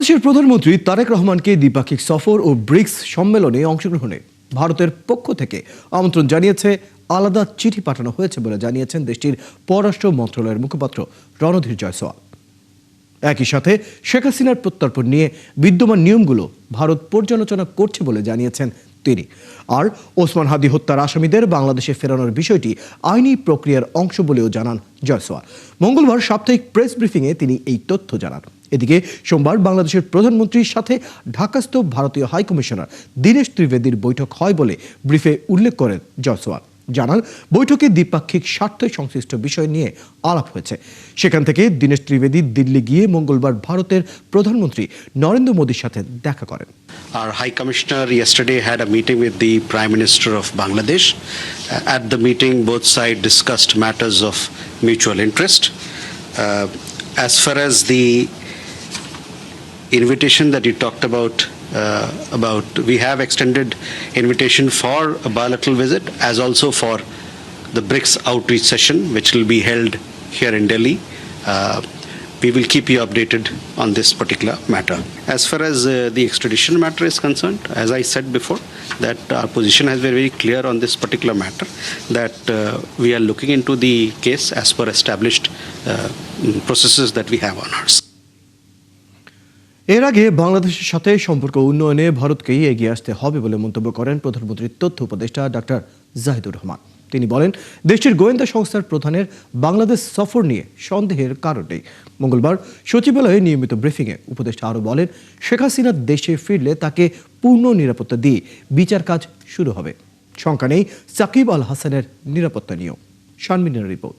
বাংলাদেশের প্রধানমন্ত্রী তারেক রহমানকে দ্বিপাক্ষিক সফর ও ব্রিক্স সম্মেলনে অংশগ্রহণে ভারতের পক্ষ থেকে আমন্ত্রণ জানিয়েছে আলাদা চিঠি পাঠানো হয়েছে বলে জানিয়েছেন দেশটির পররাষ্ট্র মন্ত্রণালয়ের মুখপাত্র রণধীর জয়সওয়াল। একই সাথে শেখ হাসিনার প্রত্যর্পণ নিয়ে বিদ্যমান নিয়মগুলো ভারত পর্যালোচনা করছে বলে জানিয়েছেন তিনি। আর ওসমান হাদি হত্যার আসামিদের বাংলাদেশে ফেরানোর বিষয়টি আইনি প্রক্রিয়ার অংশ বলেও জানান জয়সওয়াল। মঙ্গলবার সাপ্তাহিক প্রেস ব্রিফিংয়ে তিনি এই তথ্য জানান। এদিকে সোমবার বাংলাদেশের প্রধানমন্ত্রীর সাথে ঢাকাস্থ ভারতীয় হাইকমিশনার দীনেশ ত্রিবেদীর বৈঠক হয় বলে ব্রিফে উল্লেখ করেন জয়সওয়াল। জানান বৈঠকে দ্বিপাক্ষিক স্বার্থ সংশ্লিষ্ট বিষয় নিয়ে আলাপ হয়েছে। সেখান থেকে দীনেশ ত্রিবেদী দিল্লি গিয়ে মঙ্গলবার ভারতের প্রধানমন্ত্রী নরেন্দ্র মোদীর সাথে দেখা করেন। Our High Commissioner yesterday had a meeting with the Prime Minister of Bangladesh. At the meeting, both sides discussed matters of mutual interest. As far as the invitation that you talked about, we have extended invitation for a bilateral visit, as also for the BRICS outreach session, which will be held here in Delhi. We will keep you updated on this particular matter. As far as the extradition matter is concerned, as I said before, that our position has been very clear on this particular matter, that we are looking into the case as per established processes that we have on ours. এর আগে বাংলাদেশের সাথে সম্পর্ক উন্নয়নে ভারতকেই এগিয়ে আসতে হবে বলে মন্তব্য করেন প্রধানমন্ত্রীর তথ্য উপদেষ্টা ডক্টর জাহিদুর রহমান। তিনি বলেন, দেশটির গোয়েন্দা সংস্থার প্রধানের বাংলাদেশ সফর নিয়ে সন্দেহের কারণ নেই। মঙ্গলবার সচিবালয়ে নিয়মিত ব্রিফিংয়ে উপদেষ্টা আরও বলেন, শেখ হাসিনা দেশে ফিরলে তাকে পূর্ণ নিরাপত্তা দিয়ে বিচার কাজ শুরু হবে। শঙ্কা নেই সাকিব আল হাসানের নিরাপত্তা নিয়েও। শারমিনের রিপোর্ট।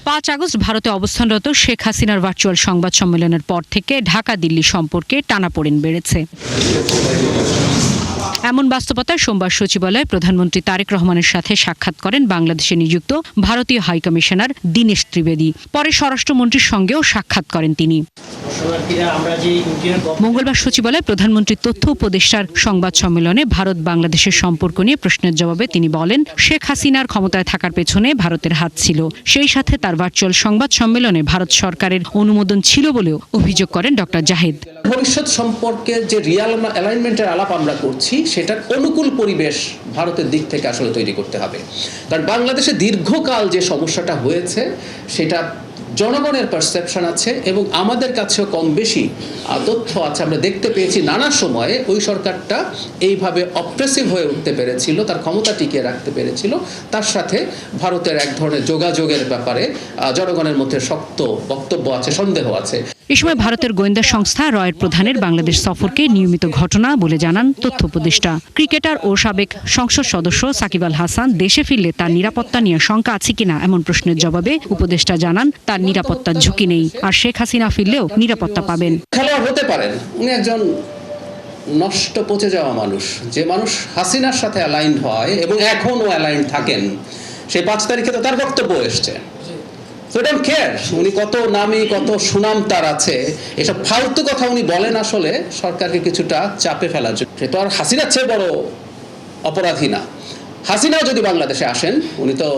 ৫ আগস্ট ভারতে অবস্থানরত শেখ হাসিনার ভার্চুয়াল সংবাদ সম্মেলনের পর থেকে ঢাকা দিল্লি সম্পর্কে টানাপোড়েন বেড়েছে। এমন বাস্তবতায় সোমবার সচিবালয়ে প্রধানমন্ত্রী তারেক রহমানের সাথে সাক্ষাৎ করেন বাংলাদেশে নিযুক্ত ভারতীয় হাইকমিশনার দীনেশ ত্রিবেদী। পরে স্বরাষ্ট্রমন্ত্রীর সঙ্গেও সাক্ষাৎ করেন তিনি। মঙ্গলবার সচিবালয়ে প্রধানমন্ত্রীর তথ্য উপদেষ্টার সংবাদ সম্মেলনে ভারত বাংলাদেশের সম্পর্ক নিয়ে প্রশ্নের জবাবে তিনি বলেন, শেখ হাসিনার ক্ষমতায় থাকার পেছনে ভারতের হাত ছিল। সেই সাথে তার ভার্চুয়াল সংবাদ সম্মেলনে ভারত সরকারের অনুমোদন ছিল বলেও অভিযোগ করেন ডক্টর জাহিদ। ভবিষ্যৎ সম্পর্কে যে রিয়াল অ্যালাইনমেন্টের আলাপ আমরা করছি, সেটার অনুকূল পরিবেশ ভারতের দিক থেকে আসলে তৈরি করতে হবে। কারণ বাংলাদেশে দীর্ঘকাল যে সমস্যাটা হয়েছে, সেটা জনগণের পারসেপশন আছে এবং আমাদের কাছেও কম বেশি তথ্য আছে। আমরা দেখতে পেয়েছি নানা সময়ে ওই সরকারটা এইভাবে অপ্রেসিভ হয়ে উঠতে পেরেছিল, তার ক্ষমতা টিকিয়ে রাখতে পেরেছিল। তার সাথে ভারতের এক ধরনের যোগাযোগের ব্যাপারে জনগণের মধ্যে শক্ত বক্তব্য আছে, সন্দেহ আছে। এ সময় ভারতের গোয়েন্দা সংস্থা রয়ের প্রধানের বাংলাদেশ সফরকে নিয়মিত ঘটনা বলে জানান তথ্য উপদেষ্টা। ক্রিকেটার ও সাবেক সংসদ সদস্য সাকিব আল হাসান দেশে ফিরলে তার নিরাপত্তা নিয়ে শঙ্কা আছে কিনা এমন প্রশ্নের জবাবে উপদেষ্টা জানান, তার নিরাপত্তার ঝুঁকি নেই, আর শেখ হাসিনা ফিরলেও নিরাপত্তা পাবেন। খেলোয়াড় হতে পারেন, উনি একজন নষ্ট পচে যাওয়া মানুষ, যে মানুষ হাসিনার সাথে অ্যালাইন্ড হয় এবং এখনও অ্যালাইন্ড থাকেন। সেই 5 তারিখে তো তার বক্তব্য এসছে। উনি কত নামী, কত সুনাম তার আছে, এসব ফালতু কথা উনি বলেন আসলে সরকারকে কিছুটা চাপে ফেলার জন্য। সে তো আর হাসিনার চেয়ে বড় অপরাধী না। হাসিনাও যদি বাংলাদেশে আসেন, উনি তো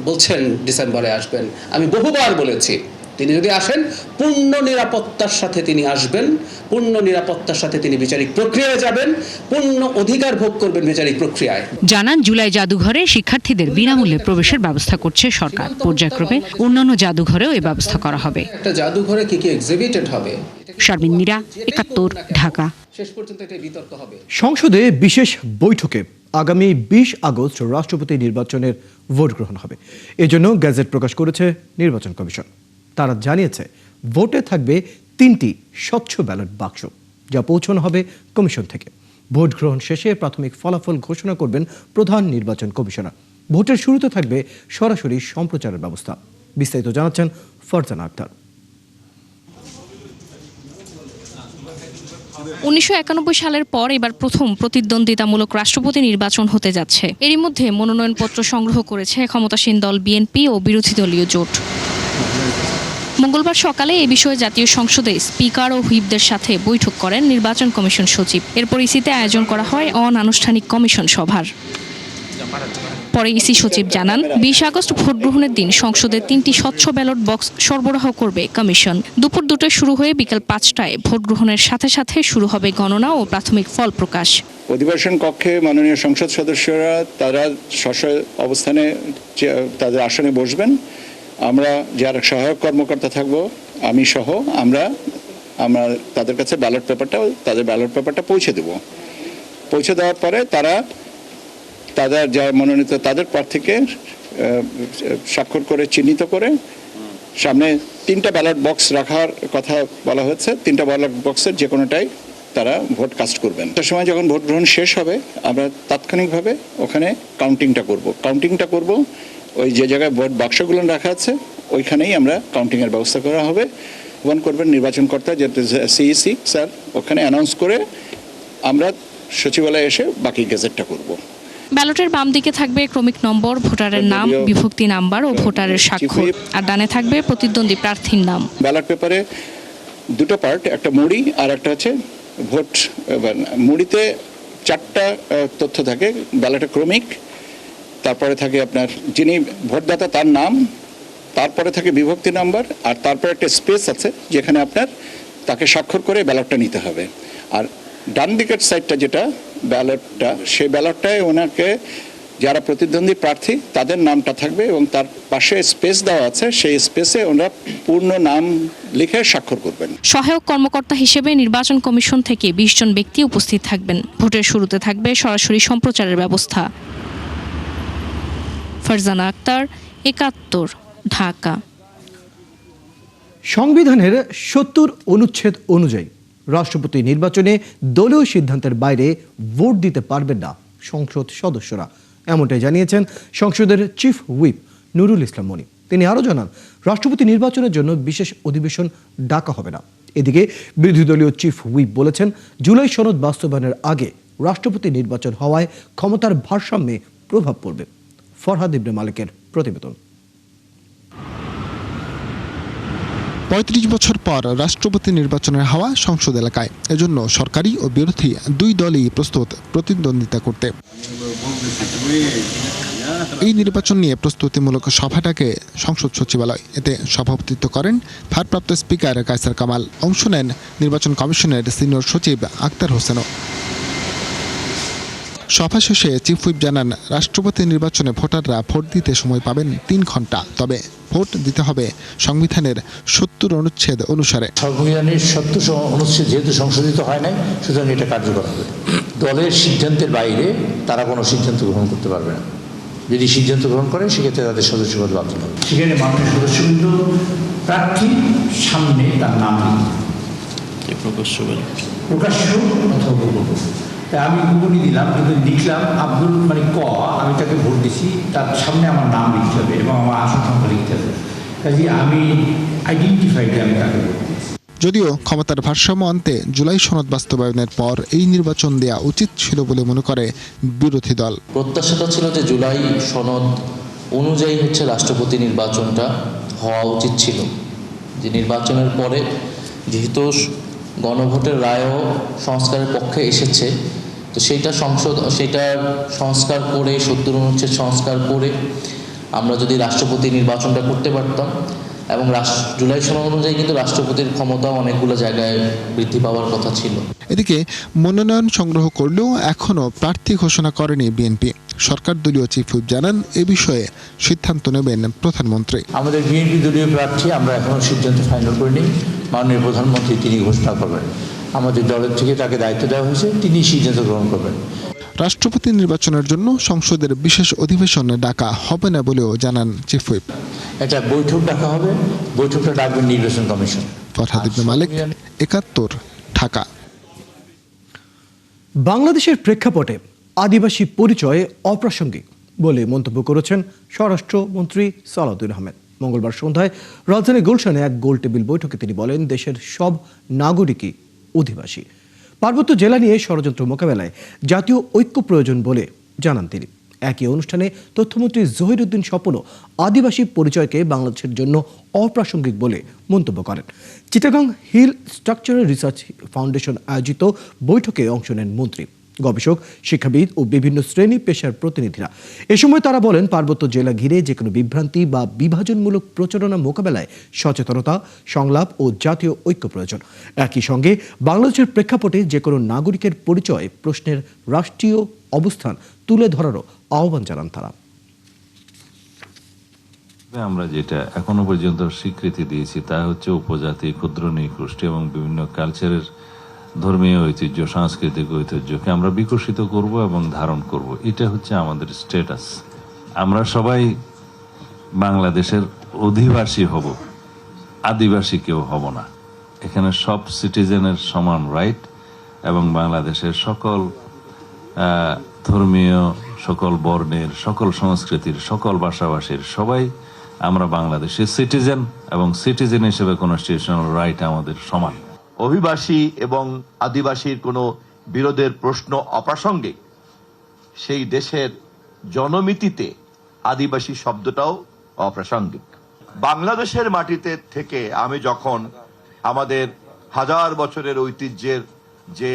বলছেন ডিসেম্বরে আসবেন, আমি বহুবার বলেছি, তিনি যদি আসেন পূর্ণ নিরাপত্তার সাথে তিনি আসবেন, পূর্ণ নিরাপত্তার সাথে তিনি বিচারিক প্রক্রিয়ায় যাবেন, পূর্ণ অধিকার ভোগ করবেন বিচারিক প্রক্রিয়ায়। জানান, জুলাই জাদুঘরে শিক্ষার্থীদের বিনামূল্যে প্রবেশের ব্যবস্থা করছে সরকার। পর্যায়ক্রমে অন্যান্য জাদুঘরেও এই ব্যবস্থা করা হবে। একটা জাদুঘরে কি কি এক্সিবিটেড হবে। শারমিন মীরা, ৭১, ঢাকা। শেষ পর্যন্ত এটা বিতর্ক হবে। সংসদে বিশেষ বৈঠকে আগামী 20 আগস্ট রাষ্ট্রপতি নির্বাচনের ভোট গ্রহণ হবে। এজন্য গেজেট প্রকাশ করেছে নির্বাচন কমিশন। তারা জানিয়েছে, ভোটে থাকবে 3টি স্বচ্ছ ব্যালট বাক্স, যা পৌঁছানো হবে কমিশন থেকে। ভোট গ্রহণ শেষে প্রাথমিক ফলাফল ঘোষণা করবেন প্রধান নির্বাচন কমিশনার। ভোটের শুরুতে থাকবে সরাসরি সম্প্রচারের ব্যবস্থা। বিস্তারিত জানাচ্ছেন ফারজানা আক্তার। ১৯৯১ সালের পর এবার প্রথম প্রতিদ্বন্দ্বিতামূলক রাষ্ট্রপতি নির্বাচন হতে যাচ্ছে। এরই মধ্যে মনোনয়নপত্র সংগ্রহ করেছে ক্ষমতাসীন দল বিএনপি ও বিরোধী দলীয় জোট। মঙ্গলবার সকালে এ বিষয়ে জাতীয় সংসদে স্পিকার ও হুইপদের সাথে বৈঠক করেন নির্বাচন কমিশন সচিব। এর পরিস্থিতিতে আয়োজন করা হয় অনানুষ্ঠানিক কমিশন সভার। পরে ইসি সচিব জানান 20 আগস্ট ভোট গ্রহণের দিন সংসদে 3টি স্বচ্ছ ব্যালট বক্স সরবরাহ করবে কমিশন। দুপুর 2টায় শুরু হয়ে বিকেল 5টায় ভোট গ্রহণের সাথে সাথে শুরু হবে গণনা ও প্রাথমিক ফল প্রকাশ। অধিবেশন কক্ষে মাননীয় সংসদ সদস্যরা তারা অবস্থানে তাদের আসনে বসবেন। আমরা যারা সহায়ক কর্মকর্তা থাকব, আমি সহ আমরা তাদের কাছে তাদের ব্যালট পেপারটা পৌঁছে দেব। পৌঁছে দেওয়ার পরে তাদের যা মনোনীত তাদের প্রার্থীকে স্বাক্ষর করে চিহ্নিত করে সামনে 3টা ব্যালট বক্স রাখার কথা বলা হয়েছে। 3টা ব্যালট বক্সের যে কোনোটাই তারা ভোট কাস্ট করবেন। তার সময় যখন ভোট গ্রহণ শেষ হবে আমরা তাৎক্ষণিকভাবে ওখানে কাউন্টিংটা করব। ওই যে জায়গায় ভোট বাক্সগুলো রাখা আছে ওইখানেই আমরা কাউন্টিংয়ের ব্যবস্থা করা হবে। ওয়ান করবেন নির্বাচনকর্তা, যেটা সিইসি স্যার, ওখানে অ্যানাউন্স করে আমরা সচিবালয়ে এসে বাকি গেজেটটা করব। ব্যালটের বাম দিকে থাকবে ক্রমিক নম্বর, ভোটারের নাম, বিভক্তি নাম্বার ও ভোটারের স্বাক্ষর, আর ডানে থাকবে প্রতিদ্বন্দ্বী প্রার্থীর নাম। ব্যালট পেপারে 2টো পার্ট, একটা মুড়ি আর একটা হচ্ছে ভোট। মুড়িতে 4টা তথ্য থাকে, ব্যালটে ক্রমিক, তারপরে থাকে আপনার যিনি ভোটদাতা তার নাম, তারপরে থাকে বিভক্তি নাম্বার, আর তারপরে একটা স্পেস আছে যেখানে আপনার তাকে স্বাক্ষর করে ব্যালটটা নিতে হবে। আর ডান দিকের সাইডটা যেটা ব্যালটটা, সেই ব্যালটটায় ওনাকে যারা প্রতিদ্বন্দ্বী প্রার্থী তাদের নামটা থাকবে এবং তার পাশে স্পেস দেওয়া আছে, সেই স্পেসে ওনারা পূর্ণ নাম লিখে স্বাক্ষর করবেন। সহায়ক কর্মকর্তা হিসেবে নির্বাচন কমিশন থেকে 20 জন ব্যক্তি উপস্থিত থাকবেন। ভোটের শুরুতে থাকবে সরাসরি সম্প্রচারের ব্যবস্থা। ফারজানা আক্তার, 71, ঢাকা। সংবিধানের 70 অনুচ্ছেদ অনুযায়ী রাষ্ট্রপতি নির্বাচনে দলীয় সিদ্ধান্তের বাইরে ভোট দিতে পারবেন না সংসদ সদস্যরা, এমনটাই জানিয়েছেন সংসদের চিফ হুইপ নুরুল ইসলাম মনি। তিনি আরও জানান, রাষ্ট্রপতি নির্বাচনের জন্য বিশেষ অধিবেশন ডাকা হবে না। এদিকে বিরোধী দলীয় চিফ হুইপ বলেছেন, জুলাই সনদ বাস্তবায়নের আগে রাষ্ট্রপতি নির্বাচন হওয়ায় ক্ষমতার ভারসাম্যে প্রভাব পড়বে। ফরহাদ ইবনে মালিকের প্রতিবেদন। ৩৫ বছর পর রাষ্ট্রপতি নির্বাচনের হাওয়া সংসদ এলাকায়, এজন্য সরকারি ও বিরোধী দুই দলই প্রস্তুত প্রতিদ্বন্দ্বিতা করতে। এই নির্বাচন নিয়ে প্রস্তুতিমূলক সভাটাকে সংসদ সচিবালয়, এতে সভাপতিত্ব করেন ভারপ্রাপ্ত স্পিকার কায়সার কামাল। অংশ নেন নির্বাচন কমিশনের সিনিয়র সচিব আক্তার হোসেনও। সভা শেষে চিফ হুইপ জানান, রাষ্ট্রপতি নির্বাচনে ভোটাররা ভোট দিতে সময় পাবেন 3 ঘন্টা, তবে ভোট দিতে হবে সংবিধানের 70 অনুচ্ছেদ অনুসারে। সংবিধানের 70 অনুচ্ছেদ যেহেতু সংশোধিত হয় নাই, সুতরাং এটা কার্যকর হবে। দলের সিদ্ধান্তের বাইরে তারা কোনো সিদ্ধান্ত গ্রহণ করতে পারবে না। যদি সিদ্ধান্ত গ্রহণ করে সেক্ষেত্রে তাদের সদস্যপদ বাতিল হবে। সেখানে মাননীয় সদস্য কিন্তু প্রার্থীর সামনে তার নাম প্রকাশ্য অথবা তাই আমি গুগলি দিলাম, কিন্তু লিখলাম আব্দুল মালিক ক, আমি তাকে ভোট দিচ্ছি, তার সামনে আমার নাম লিখতে হবে এবং আমার আসন সংখ্যা লিখতে হবে। কাজে আমি আইডেন্টিফাইড আমি তাকে ভোট দিচ্ছি। যদিও ক্ষমতার ভারসাম্য আনতে জুলাই সনদ বাস্তবায়নের পর এই নির্বাচন দেয়া উচিত ছিল বলে মনে করে বিরোধী দল। প্রত্যাশাটা ছিল যে জুলাই সনদ অনুযায়ী রাষ্ট্রপতি নির্বাচনটা হওয়া উচিত ছিল। যে নির্বাচনের পরে যেহেতু গণভোটের রায়ও সংস্কারের পক্ষে এসেছে, তো সেইটার সংস্কার করে 70 অনুচ্ছেদ সংস্কার করে আমরা যদি রাষ্ট্রপতি নির্বাচনটা করতে পারতাম, এবং জুলাই সনদ অনুযায়ী কিন্তু রাষ্ট্রপতির ক্ষমতা অনেকগুলো জায়গায় বৃদ্ধি পাওয়ার কথা ছিল। এদিকে মনোনয়ন সংগ্রহ করলেও এখনও প্রার্থী ঘোষণা করেনি বিএনপি। সরকার দলীয় চিফ হুইপ জানান, এ বিষয়ে সিদ্ধান্ত নেবেন প্রধানমন্ত্রী। আমাদের বিএনপি দলীয় প্রার্থী আমরা এখনো সিদ্ধান্ত ফাইনাল করিনি। মাননীয় প্রধানমন্ত্রী তিনি ঘোষণা করবেন। আমাদের দলের থেকে তাকে দায়িত্ব দেওয়া হয়েছে, তিনি সিদ্ধান্ত গ্রহণ করবেন। রাষ্ট্রপতি নির্বাচনের জন্য সংসদের বিশেষ অধিবেশন ডাকা হবে না বলেও জানান চিফ হুইপ। একটা বৈঠক ডাকা হবে, বৈঠকটা ডাকবেন নির্বাচন কমিশন। ফরহাদ ইবনে মালিক, 71, ঢাকা। বাংলাদেশের প্রেক্ষাপটে আদিবাসী পরিচয় অপ্রাসঙ্গিক বলে মন্তব্য করেছেন স্বরাষ্ট্রমন্ত্রী সালাউদ্দিন আহমেদ। মঙ্গলবার সন্ধ্যায় রাজধানী গুলশানে এক গোল টেবিল বৈঠকে তিনি বলেন, দেশের সব নাগরিকই অধিবাসী। পার্বত্য জেলা নিয়ে ষড়যন্ত্র মোকাবেলায় জাতীয় ঐক্য প্রয়োজন বলে জানান তিনি। একই অনুষ্ঠানে তথ্যমন্ত্রী জহিরুদ্দিন স্বপনও আদিবাসী পরিচয়কে বাংলাদেশের জন্য অপ্রাসঙ্গিক বলে মন্তব্য করেন। Chittagong hill structural research foundation আয়োজিত বৈঠকে অংশ নেন মন্ত্রী। গবেষক, শিক্ষাবিদ ও বিভিন্ন শ্রেণী পেশার প্রতিনিধিরা। এ সময় তারা বলেন, পার্বত্য জেলা ঘিরে যে কোনো বিভ্রান্তি বা বিভাজনমূলক প্রচারণা মোকাবেলায় সচেতনতা, সংলাপ ও জাতীয় ঐক্য প্রয়োজন। একই সঙ্গে বাংলাদেশের প্রেক্ষাপটে যে কোনো নাগরিকের পরিচয় প্রশ্নের রাষ্ট্রীয় অবস্থান তুলে ধরারও আহ্বান জানান তারা। আমরা যেটা এখনো পর্যন্ত স্বীকৃতি দিয়েছি তা হচ্ছে উপজাতি, ক্ষুদ্র নৃগোষ্ঠী এবং বিভিন্ন কালচারের ধর্মীয় ঐতিহ্য, সাংস্কৃতিক ঐতিহ্যকে আমরা বিকশিত করব এবং ধারণ করব। এটা হচ্ছে আমাদের স্ট্যাটাস। আমরা সবাই বাংলাদেশের অধিবাসী হব, আদিবাসী কেউ হব না। এখানে সব সিটিজেনের সমান রাইট এবং বাংলাদেশের সকল ধর্মীয়, সকল বর্ণের, সকল সংস্কৃতির, সকল ভাষাভাষীর সবাই আমরা বাংলাদেশের সিটিজেন এবং সিটিজেন হিসেবে কনস্টিটিউশনাল রাইট আমাদের সমান। অভিবাসী এবং আদিবাসীর কোনো বিরোধের প্রশ্ন অপ্রাসঙ্গিক। সেই দেশের জনমিতিতে আদিবাসী শব্দটাও অপ্রাসঙ্গিক। বাংলাদেশের মাটিতে থেকে আমি যখন আমাদের হাজার বছরের ঐতিহ্যের যে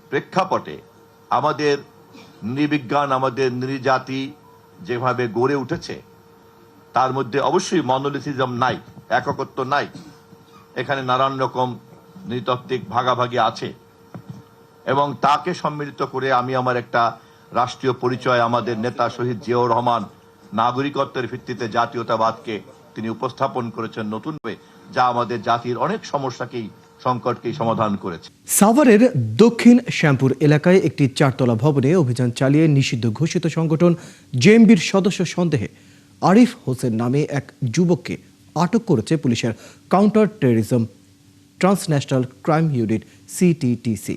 প্রেক্ষাপটে আমাদের নৃবিজ্ঞান, আমাদের নৃজাতি যেভাবে গড়ে উঠেছে, তার মধ্যে অবশ্যই মনোলিথিজম নাই, এককত্ব নাই। এখানে নানান রকম নৃতাত্ত্বিক ভাগাভাগি আছে এবং তাকে সম্মিলিত করে আমি আমার একটা রাষ্ট্রীয় পরিচয়, আমাদের নেতা শহীদ জিয়াউর রহমান নাগরিকত্বের ভিত্তিতে জাতীয়তাবাদকে তিনি উপস্থাপন করেছেন নতুনভাবে, যা আমাদের জাতির অনেক সমস্যাকেই, সংকটকেই সমাধান করেছে। সাভারের দক্ষিণ শ্যামপুর এলাকায় একটি 4 তলা ভবনে অভিযান চালিয়ে নিষিদ্ধ ঘোষিত সংগঠন জেএমবির সদস্য সন্দেহে আরিফ হোসেন নামে এক যুবককে আটক করেছে পুলিশের counter terrorism transnational crime unit CTTC।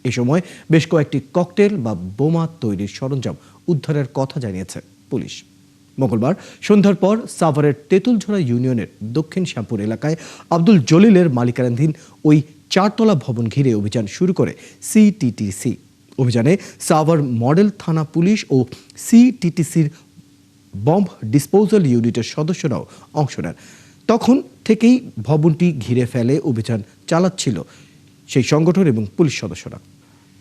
এ সময় বেশ কয়েকটি ককটেল বা বোমা তৈরির সরঞ্জাম উদ্ধারের কথা জানিয়েছে পুলিশ। মঙ্গলবার সন্ধ্যার পর সাভারের তেঁতুলঝোড়া ইউনিয়নের দক্ষিণ শ্যামপুর এলাকায় আব্দুল জলিলের মালিকানাধীন ওই 4 তলা ভবন ঘিরে অভিযান শুরু করে CTTC। অভিযানে সাভার মডেল থানা পুলিশ ও CTTCর বম্ব ডিসপোজাল ইউনিটের সদস্যরাও অংশ নেন। তখন থেকেই ভবনটি ঘিরে ফেলে অভিযান চালাচ্ছিল সেই সংগঠন এবং পুলিশ সদস্যরা।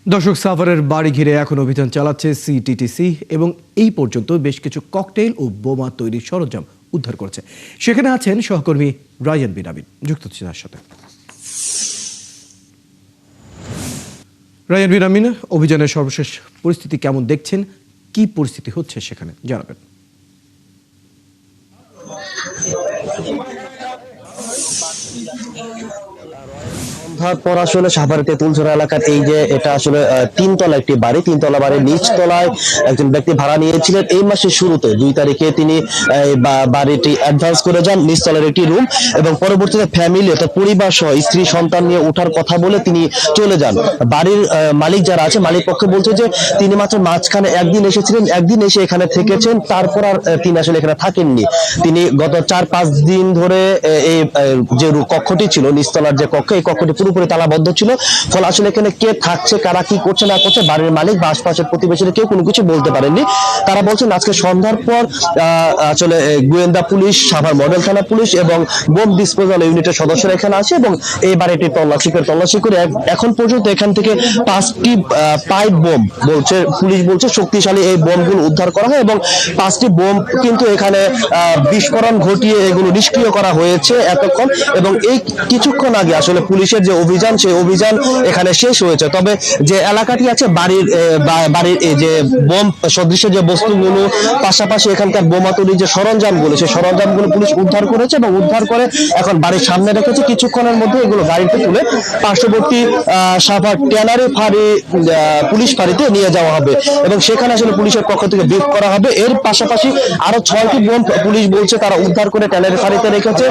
দর্শক, সাভারের বাড়ি ঘিরে এখন অভিযান চালাচ্ছে CTTC এবং এই পর্যন্ত বেশ কিছু ককটেল ও বোমা তৈরির সরঞ্জাম উদ্ধার করেছে। সেখানে আছেন সহকর্মী রায়ান বিন আমিন, যুক্ত হচ্ছে তার সাথে। রায়ান বিন আমিন, অভিযানের সর্বশেষ পরিস্থিতি কেমন দেখছেন? কি পরিস্থিতি হচ্ছে সেখানে জানাবেন। পর আসলে সাভারের তেঁতুলঝোড়া এলাকার এই যে এটা আসলে 3 তলা একটি বাড়ি, 3 তলা বাড়ির নিচ তলায় একজন ব্যক্তি ভাড়া নিয়েছিলেন। এই মাসের শুরুতে 2 তারিখে তিনি বাড়িটি অ্যাডভান্স করে যান, নিচ তলার একটি রুম, এবং পরবর্তীতে ফ্যামিলি অর্থাৎ পরিবার সহ স্ত্রী সন্তান নিয়ে ওঠার কথা বলে তিনি চলে যান। বাড়ির মালিক যারা আছে, মালিক পক্ষ বলছে যে তিনি মাত্র মাঝখানে একদিন এসেছিলেন, একদিন এসে এখানে থেকেছেন, তারপর আর তিনি আসলে এখানে থাকেননি। তিনি গত 4-5 দিন ধরে এই যে কক্ষটি ছিল, নিচতলার যে কক্ষ, এই কক্ষটি পুরোপুরি তালাবদ্ধ ছিল। ফলে আসলে এখানে কে থাকছে, কারা কি করছে না করছে, বাড়ির মালিক বা আশপাশের প্রতিবেশীরা কেউ কোনো কিছু বলতে পারেননি। তারা বলছেন আজকে সন্ধ্যার পর আসলে গোয়েন্দা পুলিশ, সাভার মডেল থানা পুলিশ এবং বোম ডিসপোজাল ইউনিটের সদস্যরা এখানে আছে এবং এই বাড়িটি তল্লাশি করে এখন পর্যন্ত এখান থেকে 5টি পাইপ বোম বলছে পুলিশ, বলছে শক্তিশালী এই বোমগুলো উদ্ধার করা হয় এবং 5টি বোম কিন্তু এখানে বিস্ফোরণ ঘটিয়ে এগুলো নিষ্ক্রিয় করা হয়েছে এতক্ষণ। এবং এই কিছুক্ষণ আগে আসলে পুলিশের যে অভিযান, সেই অভিযান এখানে শেষ হয়েছে। তবে যে এলাকাটি আছে, বাড়ির এই যে বোম সদৃশ যে বস্তুগুলো, পাশাপাশি এখানকার বোমা তৈরির যে সরঞ্জামগুলো, সেই সরঞ্জামগুলো পুলিশ উদ্ধার করেছে এবং উদ্ধার করে এখন বাড়ির সামনে রেখেছে। কিছুক্ষণের মধ্যে এগুলো গাড়িতে তুলে পার্শ্ববর্তী সাভার ট্যানারি ফাঁড়ি পুলিশ ফাঁড়িতে নিয়ে যাওয়া হবে এবং সেখানে আসলে পুলিশের পক্ষ থেকে ব্রিফ করা হবে। এর পাশাপাশি আরো 6টি বোম পুলিশ বলছে তারা উদ্ধার করে ট্যানারি ফাঁড়িতে রেখেছে।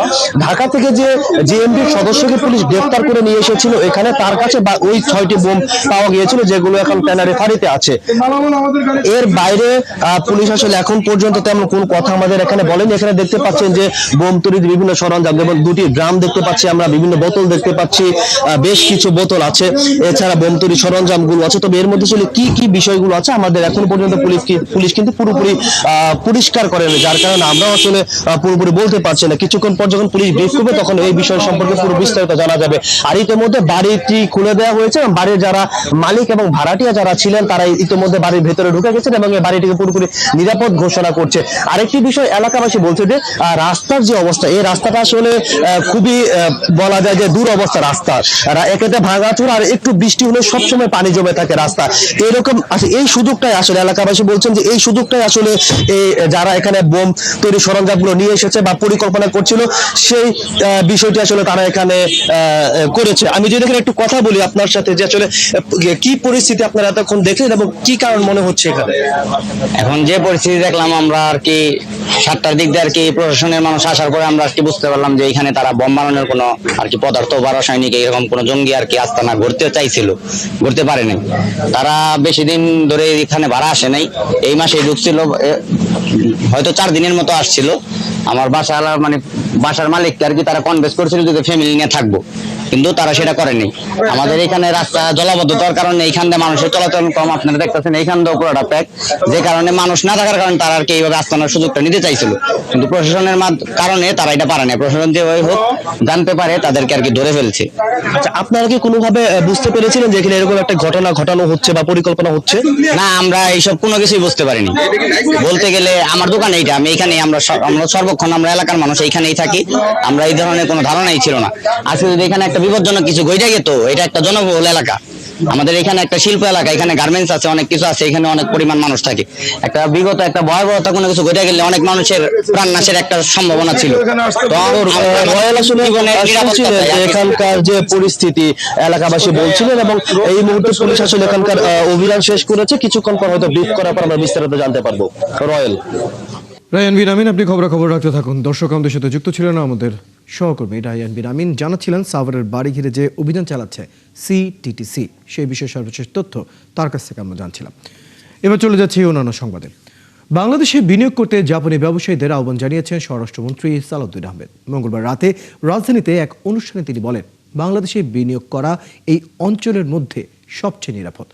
ঢাকা থেকে যে জেএমবির সদস্যকে পুলিশ গ্রেফতার করে নিয়ে এসেছিল, এখানে তার কাছে ওই 6টি বোম পাওয়া গিয়েছিল, যেগুলো এখন ট্যানারি ফাঁড়িতে আছে। এর বাইরে পুলিশ আসলে এখন পর্যন্ত তেমন কোন কথা আমাদের এখানে বলেনি। এখানে দেখতে পাচ্ছেন যে বোম তৈরির বিভিন্ন সরঞ্জাম, যেমন 2টি ড্রাম দেখতে পাচ্ছি আমরা, বিভিন্ন বোতল দেখতে পাচ্ছি, বেশ কিছু বোতল আছে, এছাড়া বোম তৈরির সরঞ্জামগুলো আছে। তবে এর মধ্যে আসলে কি কি বিষয়গুলো আছে আমাদের এখন পর্যন্ত পুলিশ কিন্তু পুরোপুরি পরিষ্কার করেনি, যার কারণে আমরা আসলে পুরোপুরি বলতে পারছি না। কিছুক্ষণ পর যখন পুলিশ ব্রিফ করবে তখন এই বিষয় সম্পর্কে পুরো বিস্তারিত জানা যাবে। আর ইতিমধ্যে বাড়িটি খুলে দেওয়া হয়েছে এবং বাড়ির যারা মালিক এবং ভাড়াটিয়া যারা ছিলেন তারা ইতিমধ্যে বাড়ির ভেতরে ঢুকে গেছেন এবং এই বাড়িটিকে পুরোপুরি নিরাপদ ঘোষণা করছে। আরেকটি বিষয় এলাকাবাসী বলছে যে রাস্তার যে অবস্থা, এই রাস্তাটা আসলে খুবই বলা যায় যে দুরবস্থা রাস্তা, একেতে ভাঙাচোরা আর একটু বৃষ্টি হলে সবসময় পানি জমে থাকে রাস্তা এরকম। এই সুযোগটাই আসলে এলাকাবাসী বলছেন যে এই সুযোগটাই আসলে যারা এখানে বোম তৈরি সরঞ্জামগুলো নিয়ে এসেছে বা পরিকল্পনা করছিল সেই বিষয়টি আসলে তারা এখানে করেছে। আমি যদি এখানে একটু কথা বলি আপনার সাথে যে আসলে কি পরিস্থিতি আপনারা এতক্ষণ দেখলেন এবং কি কারণ মনে হচ্ছে এখানে? এখন যে পরিস্থিতি দেখলাম আমরা আর কি 7টার দিক দিয়ে আর কি প্রশাসনের মানুষ আসার পরে আমরা আর কি বুঝতে পারলাম যে এখানে তারা বোম বানানোর কোনো আর কি পদার্থ বা রাসায়নিক এরকম কোনো জঙ্গি আর কি আস্তানা গড়তে চাইছিল, গড়তে পারে নাই। তারা বেশি দিন ধরে এখানে ভাড়া আসে নাই, এই মাসে ঢুকছিল, হয়তো 4 দিনের মতো আসছিল। আমার বাসার মালিককে আর কি তারা কনভেন্স করেছিল যে ফ্যামিলি নিয়ে থাকবো, কিন্তু তারা সেটা করেনি। আমাদের এখানে রাস্তা জলাবদ্ধতার কারণে এইখান দিয়ে মানুষের চলাচল কম, আপনারা দেখতেছেন এইখান দিয়ে পুরোটা প্যাক, যে কারণে মানুষ না থাকার কারণে তারা আর কি এইভাবে আস্তানার সুযোগটা নিতে চাইছিল, কিন্তু প্রশাসনের কারণে তারা এটা পারে না। প্রশাসন যে ওই হোক জানতে পারে তাদেরকে আর কি ধরে ফেলছে। আচ্ছা, আপনারা কি কোনোভাবে বুঝতে পেরেছিলেন যে এখানে এরকম একটা ঘটনা ঘটানো হচ্ছে বা পরিকল্পনা হচ্ছে? না, আমরা এইসব কোনো কিছুই বুঝতে পারিনি। বলতে গেলে আমার দোকান এইটা, আমি এইখানেই, আমরা সর্বক্ষণ আমরা এলাকার মানুষ এইখানেই থাকি, আমরা এই ধরনের কোনো ধারণাই ছিল না। আজকে যদি এখানে একটা বিপজ্জনক কিছু ঘটে যেত, এটা একটা জনবহুল এলাকা, আমাদের এখানে একটা শিল্প এলাকা, এখানে গার্মেন্টস আছে, অনেক কিছু আছে, এখানে অনেক পরিমাণ মানুষ থাকে। একটা বিগত একটা ভয়াবহতা কোনো কিছু ঘটে গেলে অনেক মানুষের প্রাণ নাশের একটা সম্ভাবনা ছিল। এখানকার যে পরিস্থিতি এলাকাবাসী বলছিলেন এবং এই মুহূর্তে পুলিশ আসলে এখানকার অভিযান শেষ করেছে, কিছুক্ষণ পর হয়তো ব্রিফ করার পর আমরা বিস্তারিত জানতে পারবো। রয়েল রায়ান বিন আমিন, আপনি খবরাখবর রাখতে থাকুন। দর্শক আমাদের সাথে যুক্ত ছিলেন আমাদের সহকর্মী রায়ান বিন আমিন, জানাচ্ছিলেন সাভারের বাড়ি ঘিরে যে অভিযান চালাচ্ছে সিটিটিসি, সেই বিষয়ে সর্বশেষ তথ্য তার কাছ থেকে আমরা জানছিলাম। এবার চলে যাচ্ছি অন্যান্য সংবাদে। বাংলাদেশে বিনিয়োগ করতে জাপানি ব্যবসায়ীদের আহ্বান জানিয়েছেন স্বরাষ্ট্রমন্ত্রী সালাউদ্দিন আহমেদ। মঙ্গলবার রাতে রাজধানীতে এক অনুষ্ঠানে তিনি বলেন, বাংলাদেশে বিনিয়োগ করা এই অঞ্চলের মধ্যে সবচেয়ে নিরাপদ।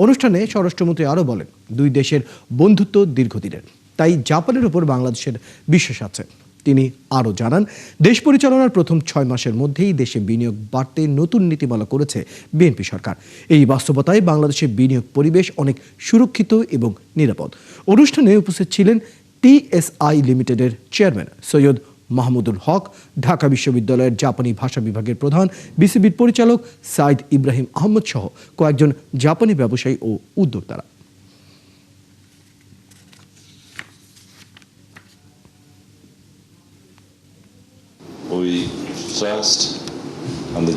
অনুষ্ঠানে স্বরাষ্ট্রমন্ত্রী আরও বলেন, দুই দেশের বন্ধুত্ব দীর্ঘদিনের, তাই জাপানের উপর বাংলাদেশের বিশ্বাস আছে। তিনি আরও জানান, দেশ পরিচালনার প্রথম 6 মাসের মধ্যেই দেশে বিনিয়োগ বাড়তে নতুন নীতিমালা করেছে বিএনপি সরকার। এই বাস্তবতায় বাংলাদেশের বিনিয়োগ পরিবেশ অনেক সুরক্ষিত এবং নিরাপদ। অনুষ্ঠানে উপস্থিত ছিলেন টিএসআই লিমিটেডের চেয়ারম্যান সৈয়দ মাহমুদুল হক, ঢাকা বিশ্ববিদ্যালয়ের জাপানি ভাষা বিভাগের প্রধান, বিসিবির পরিচালক সাইদ ইব্রাহিম আহমদ সহ কয়েকজন জাপানি ব্যবসায়ী ও উদ্যোক্তারা। We trust on the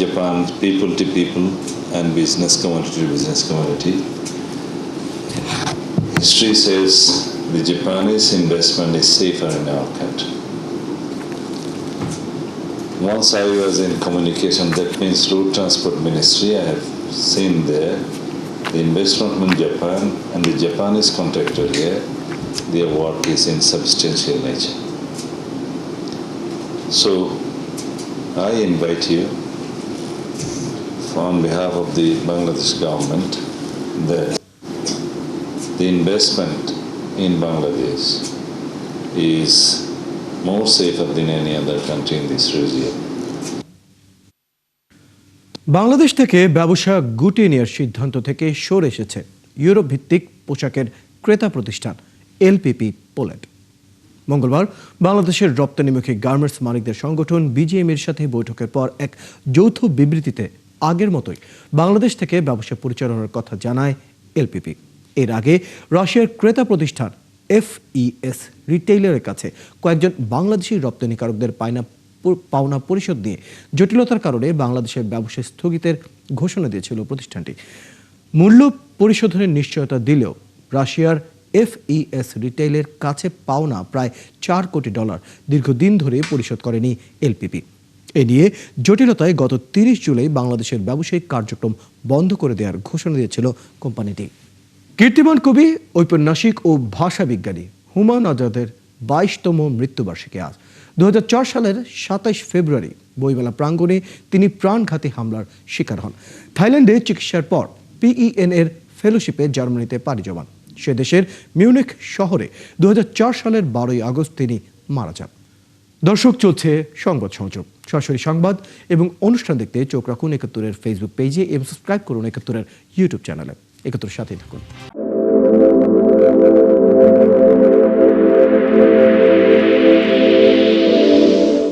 Japan people to people and business community to business community. History says the Japanese investment is safer in our country. Once I was in communication, that means Road Transport Ministry, I have seen there the investment in Japan and the Japanese contractor here, their work is in substantial nature. So, I invite you on behalf of the Bangladesh government that the investment in Bangladesh is more safer than any other country in this region. Bangladesh থেকে ব্যবসা গুটিয়ে নেওয়ার সিদ্ধান্ত থেকে সরে এসেছে Europe ভিত্তিক পোশাকের ক্রেতা প্রতিষ্ঠান এলপিপি পোল্যান্ড। মঙ্গলবার বাংলাদেশের রপ্তানিমুখী গার্মেন্টস মালিকদের সংগঠন বিজিএমইর সাথে বৈঠকের পর এক যৌথ বিবৃতিতে আগের মতোই বাংলাদেশ থেকে ব্যবসা পরিচালনার কথা জানায় এলপিপি। এর আগে রাশিয়ার ক্রেতা প্রতিষ্ঠান এফইএস রিটেইলারের কাছে কয়েকজন বাংলাদেশি রপ্তানিকারকদের পাওনা পরিশোধ নিয়ে জটিলতার কারণে বাংলাদেশের ব্যবসা স্থগিতের ঘোষণা দিয়েছিল প্রতিষ্ঠানটি। মূল্য পরিশোধনের নিশ্চয়তা দিলেও রাশিয়ার এফইএস রিটেইলের কাছে পাওনা প্রায় $4 কোটি দীর্ঘদিন ধরে পরিশোধ করেনি এলপিপি। এ নিয়ে জটিলতায় গত 30 জুলাই বাংলাদেশের ব্যবসায়িক কার্যক্রম বন্ধ করে দেওয়ার ঘোষণা দিয়েছিল কোম্পানিটি। কীর্তিমান কবি, ঔপন্যাসিক ও ভাষাবিজ্ঞানী হুমায়ুন আজাদের 22তম মৃত্যুবার্ষিকী আজ। 2004 সালের 27 ফেব্রুয়ারি বইমেলা প্রাঙ্গণে তিনি প্রাণঘাতী হামলার শিকার হন। থাইল্যান্ডে চিকিৎসার পর পিইএন এর ফেলোশিপে জার্মানিতে পাড়ি জমান। সে দেশের মিউনিখ শহরে 2004 সালের 12ই আগস্ট তিনি মারা যান। দর্শক, চলছে সংবাদ সংযোগ। সরাসরি সংবাদ এবং অনুষ্ঠান দেখতে চোখ রাখুন ৭১-এর ফেসবুক পেজে এবং সাবস্ক্রাইব করুন ৭১-এর ইউটিউব চ্যানেলে। ৭১-এর সাথেই থাকুন।